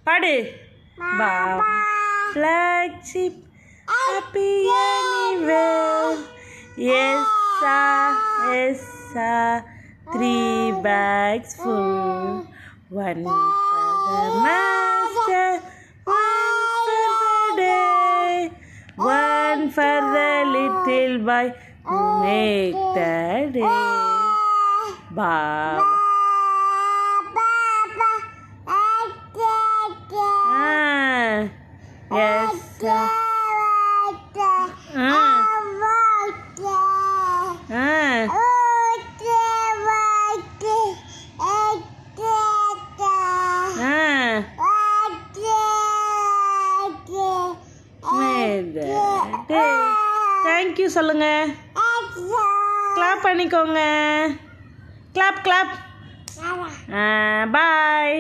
பாடு. Black sheep, happy anywhere. Yes sir, yes sir. 3 bags full. 1 for the master, 1 for the day, 1 for the little boy to make the day. Baba. Yes sir. Thank you சொல்லுங்க. Clap பண்ணிக்கோங்க. Clap clap. பாய்.